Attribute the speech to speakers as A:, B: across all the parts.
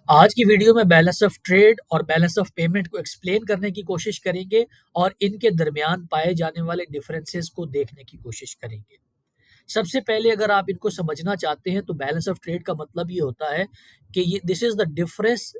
A: आज की वीडियो में बैलेंस ऑफ ट्रेड और बैलेंस ऑफ पेमेंट को एक्सप्लेन करने की कोशिश करेंगे और इनके दरमियान पाए जाने वाले डिफरेंसेस को देखने की कोशिश करेंगे। सबसे पहले अगर आप इनको समझना चाहते हैं तो बैलेंस ऑफ ट्रेड का मतलब ये होता है कि ये this is the difference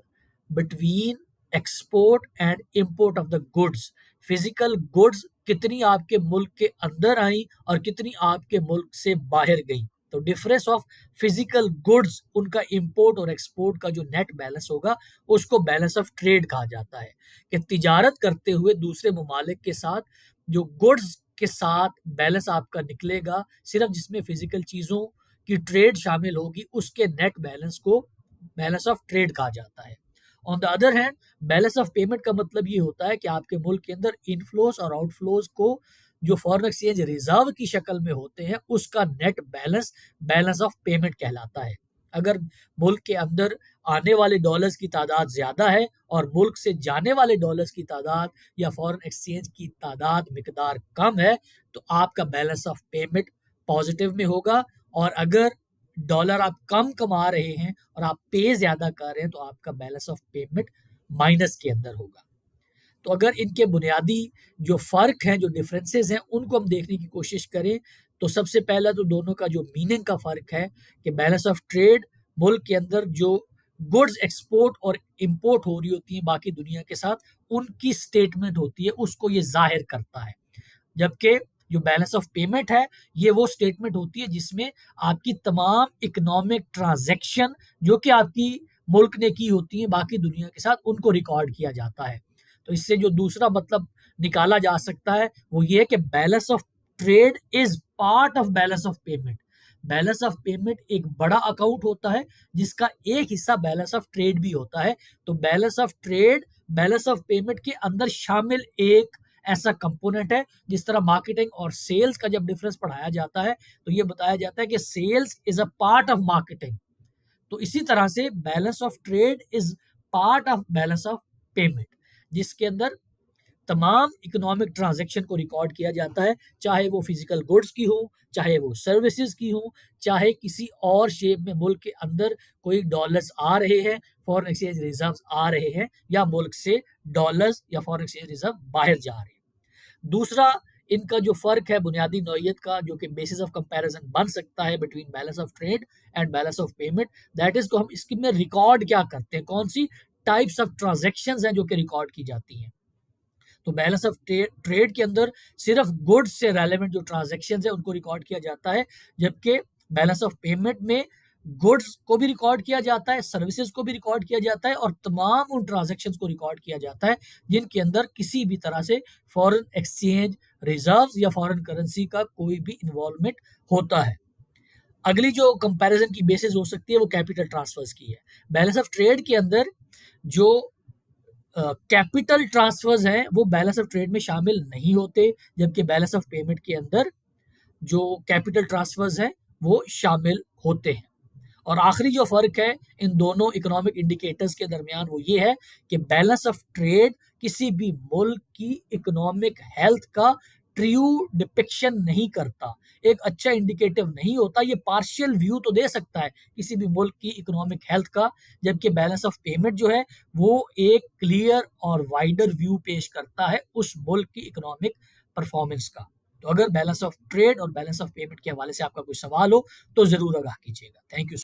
A: between export and import of the goods. Physical goods कितनी आपके मुल्क के अंदर आई और कितनी आपके मुल्क से बाहर गई। तो डिफरेंस ऑफ फिजिकल गुड्स, उनका इंपोर्ट और एक्सपोर्ट का जो नेट बैलेंस होगा उसको बैलेंस ऑफ ट्रेड कहा जाता है। कि तिजारत करते हुए दूसरे ममालिक के साथ जो गुड्स के साथ बैलेंस आपका निकलेगा, सिर्फ जिसमें फिजिकल चीजों की ट्रेड शामिल होगी, उसके नेट बैलेंस को बैलेंस ऑफ ट्रेड कहा जाता है। On the other hand balance of payment का मतलब ये होता है कि आपके मुल्क के अंदर इनफ्लोज और आउटफ्लोज को जो फॉरेन एक्सचेंज रिजर्व की शक्ल में होते हैं उसका net balance balance of payment कहलाता है। अगर मुल्क के अंदर आने वाले डॉलर्स की तादाद ज्यादा है और मुल्क से जाने वाले डॉलर्स की तादाद या फॉरेन एक्सचेंज की तादाद मिकदार कम है तो आपका बैलेंस ऑफ पेमेंट पॉजिटिव में होगा। और अगर डॉलर आप कम कमा रहे हैं और आप पे ज्यादा कर रहे हैं तो आपका बैलेंस ऑफ पेमेंट माइनस के अंदर होगा। तो अगर इनके बुनियादी जो फ़र्क हैं, जो डिफरेंसेस हैं, उनको हम देखने की कोशिश करें तो सबसे पहला तो दोनों का जो मीनिंग का फ़र्क है कि बैलेंस ऑफ ट्रेड मुल्क के अंदर जो गुड्स एक्सपोर्ट और इंपोर्ट हो रही होती हैं बाकी दुनिया के साथ, उनकी स्टेटमेंट होती है, उसको ये ज़ाहिर करता है। जबकि जो बैलेंस ऑफ पेमेंट है ये वो स्टेटमेंट होती है जिसमें आपकी तमाम इकोनॉमिक ट्रांजैक्शन जो कि आपकी मुल्क ने की होती है बाकी दुनिया के साथ, उनको रिकॉर्ड किया जाता है। तो इससे जो दूसरा मतलब निकाला जा सकता है वो ये है कि balance of trade is part of balance of payment. Balance of payment एक बड़ा अकाउंट होता है जिसका एक हिस्सा बैलेंस ऑफ ट्रेड भी होता है। तो balance of trade balance of payment के अंदर शामिल एक ऐसा कंपोनेंट है। जिस तरह मार्केटिंग और सेल्स का जब डिफरेंस पढ़ाया जाता है तो ये बताया जाता है कि sales is a part of marketing, तो इसी तरह से balance of trade is part of balance of payment, जिसके अंदर तमाम इकोनॉमिक ट्रांजैक्शन को रिकॉर्ड किया जाता है, चाहे वो फिजिकल गुड्स की हो, चाहे वो सर्विसेज की हो, चाहे किसी और शेप में मुल्क के अंदर कोई डॉलर्स आ रहे हैं, फॉरेन एक्सचेंज रिजर्व्स आ रहे हैं, या मुल्क से डॉलर्स या फॉरेन एक्सचेंज रिजर्व बाहर जा रहे हैं। दूसरा इनका जो फर्क है बुनियादी नौइयत का, जो कि बेसिस ऑफ कंपैरिजन बन सकता है between balance of trade and balance of payment, that is को हम इसकी में रिकॉर्ड क्या करते हैं, कौन सी टाइप्स ऑफ ट्रांजैक्शंस हैं जो कि रिकॉर्ड की जाती हैं। तो बैलेंस ऑफ ट्रेड के अंदर सिर्फ गुड्स से रेलेवेंट जो ट्रांजैक्शन है उनको रिकॉर्ड किया जाता है, जबकि बैलेंस ऑफ पेमेंट में गुड्स को भी रिकॉर्ड किया जाता है, सर्विसेज को भी रिकॉर्ड किया जाता है और तमाम उन ट्रांजैक्शंस को रिकॉर्ड किया जाता है जिनके अंदर किसी भी तरह से फॉरेन एक्सचेंज रिजर्व्स या फॉरेन करेंसी का कोई भी इन्वॉल्वमेंट होता है। अगली जो कंपैरिजन की बेसिस हो सकती है वो कैपिटल ट्रांसफर्स की है। बैलेंस ऑफ ट्रेड के अंदर जो कैपिटल ट्रांसफर्स हैं वो बैलेंस ऑफ ट्रेड में शामिल नहीं होते, जबकि बैलेंस ऑफ पेमेंट के अंदर जो कैपिटल ट्रांसफर्स हैं वो शामिल होते हैं। और आखिरी जो फर्क है इन दोनों इकोनॉमिक इंडिकेटर्स के दरमियान वो ये है कि बैलेंस ऑफ ट्रेड किसी भी मुल्क की इकोनॉमिक हेल्थ का ट्रू डिपिक्शन नहीं करता, एक अच्छा इंडिकेटिव नहीं होता। ये पार्शियल व्यू तो दे सकता है किसी भी मुल्क की इकोनॉमिक हेल्थ का, जबकि बैलेंस ऑफ पेमेंट जो है वो एक क्लियर और वाइडर व्यू पेश करता है उस मुल्क की इकोनॉमिक परफॉर्मेंस का। तो अगर बैलेंस ऑफ ट्रेड और बैलेंस ऑफ पेमेंट के हवाले से आपका कोई सवाल हो तो जरूर आगाह कीजिएगा। Thank you.